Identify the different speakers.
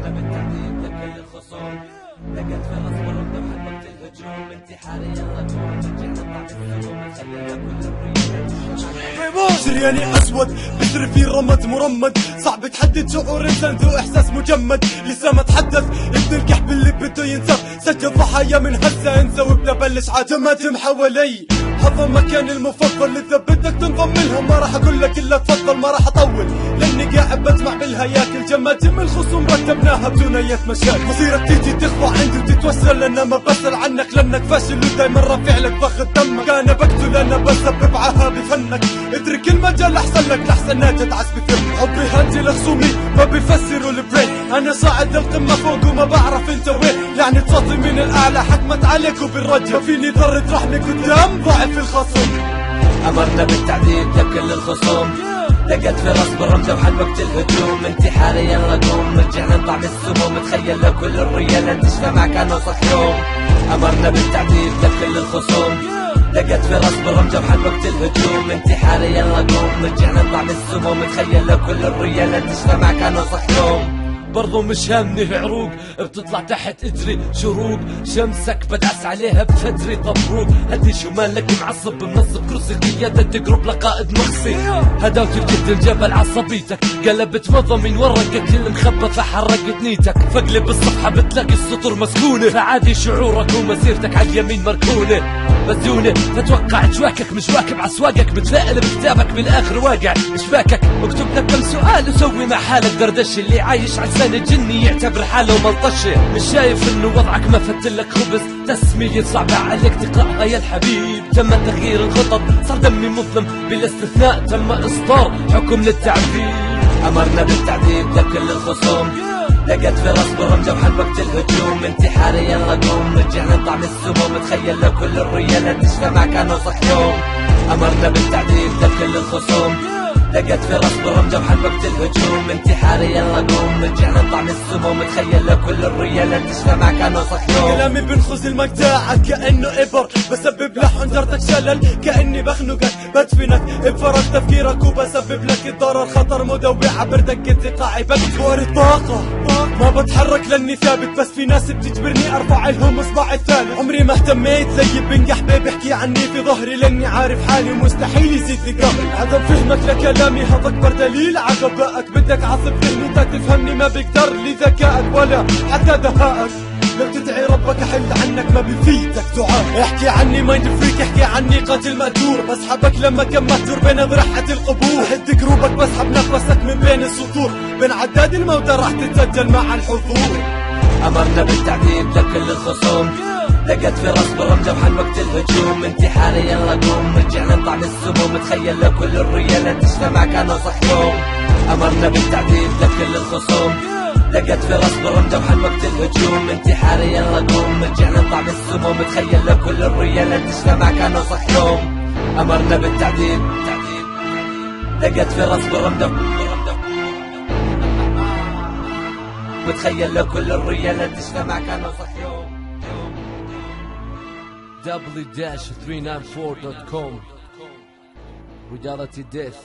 Speaker 1: أمرنا بالتعذيب لكل الخصوم، لقيت في راس برد وحبكت الهجوم، انتحاري يلا قوم رجعنا طعم السموم، تخيل كل الريال
Speaker 2: شرياني اسود بيجري في رمد مرمد، صعب تحدد شعور انسان ذو احساس مجمد، لسه ما تحدث ابن الكحب اللي بده ينسف، سجل ضحايا من هسه انسى وابدا بلش عاتماتم حوالي، هذا المكان المفضل اذا بدك تنضم لهم، ما راح اقول لك الا تفضل، ما راح اطول لاني قاعد بسمع بالهياكل، جماجم الخصوم رتبناها بدون اي مشاكل، مصيرك تيجي تخضع عندي وتتوسل، انا ما بسأل عنك لانك فاشل ودايما رافع لك ضغط دمك، انا بقتل انا بسبب عاهه بفنك، اترك المجال احسن لك لحسن لا تدعس بفم، حبي هاتي لخصومي ما بيفسروا البرين، انا صاعد للقمه فوق وما بعرف انت وين، يعني صوتي من الاعلى حكمت عليك وبالرجل، ما فيني ذره رحمه قدام ضعف الخصم.
Speaker 1: أمرنا بالتعذيب لكل الخصوم، لقيت في راس بالرمجة وحنوقت الهجوم، انتحاري يلا قوم رجعنا نطعم السموم، تخيل لو كل الرجال انتشفى مع كانوا صحيوم. أمرنا بالتعذيب لكل الخصوم، لقيت في راس بالرمجة وحنوقت الهجوم، انتحاري يلا قوم رجعنا نطعم السموم، تخيل لو كل الرجال انتشفى مع كانوا صحيوم. برضو مش هامني عروق بتطلع تحت اجري شروق، شمسك بدعس عليها بفجري طبروق، هدي شو مالك معصب منصب كرسي قيادة تقرب لقائد مخصي، هداوت بجد الجبل عصبيتك قلبت مضمين ورقك المخبى فحرقت نيتك، فاقلب الصفحة بتلاقي السطور مسكونة، فعادي شعورك ومسيرتك عاليمين مركونة مزونة، فتوقع جواكك مش واكب عسواقك، بتفائل بكتابك بالاخر واقع اشباكك، اكتب لك كم سؤال وسوي مع حالك دردش، اللي عايش على لسان الجني يعتبر حاله ملطشه، مش شايف انه وضعك ما فتلك خبز، تسمية صعبة عليك تقرأها يا الحبيب، تم تغيير الخطط صار دمي مظلم بلا استثناء، تم اصدار حكم للتعذيب. أمرنا بالتعذيب لكل الخصوم، لقيت في راس بالرمجة وحنوقت الهجوم، انتحاري يلا قوم رجعنا نطعم السموم، تخيل لو كل الرجال انتشفى مع كانوا صحيوم. أمرنا بالتعذيب لكل الخصوم، لقيت في راس بالرمجة وحنوقت الهجوم، انتحاري يلا قوم رجعنا نطعم السموم، تخيل لو كل الرجال انتشفى مع كانوا صحيوم.
Speaker 2: كلامي بنخز المقطع كأنه إبر، بسبب لحن جرتك شلل كأني بخنقك بدفنك بفرق تفكيرك، وبسبب لك الضرر خطر مدوعة بردك ايقاعي بكتور الطاقة، ما بتحرك لاني ثابت، بس في ناس بتجبرني ارفع لهم اصبعي الثالث، عمري ما اهتميت زي بنجح حبيبي احكي عني في ظهري لاني عارف حالي ومستحيل يزيد لي قهري، عدم فهمك لكلامي هذا اكبر دليل على غبائك، بدك عصب ذهني تفهمني ما بقدر لي ذكائك ولا حتى دهائك، لو تدعي ربك احل عنك ما بفيدك دعاء، احكي عني مايند فريك احكي عني قاتل مأجور، بسحبك لما كان مهجور بين ضرحة القبور، هد قروبك بسحب نفسك من بين السطور، بين عداد الموتى راح تتسجل مع الحضور.
Speaker 1: أمرنا بالتعذيب لكل الخصوم، لقيت في راس بالرمجة وحنوقت الهجوم، انتحاري يلا قوم رجعنا نطعم السموم، تخيل لو كل الرجال انتشفى مع كانوا صحيوم. أمرنا بالتعذيب لكل الخصوم، لقيت في راس بالرمجة وحنوقت الهجوم، انتحاري يلا قوم رجعنا نطعم السموم، تخيل لو كل الرجال انتشفى مع كانوا صحيوم. أمرنا بالتعذيب لقيت في راس بالرمجة وتخيل لو كل الرجال انتشفى مع كانوا صحيوم.
Speaker 3: w-394.com Reality Death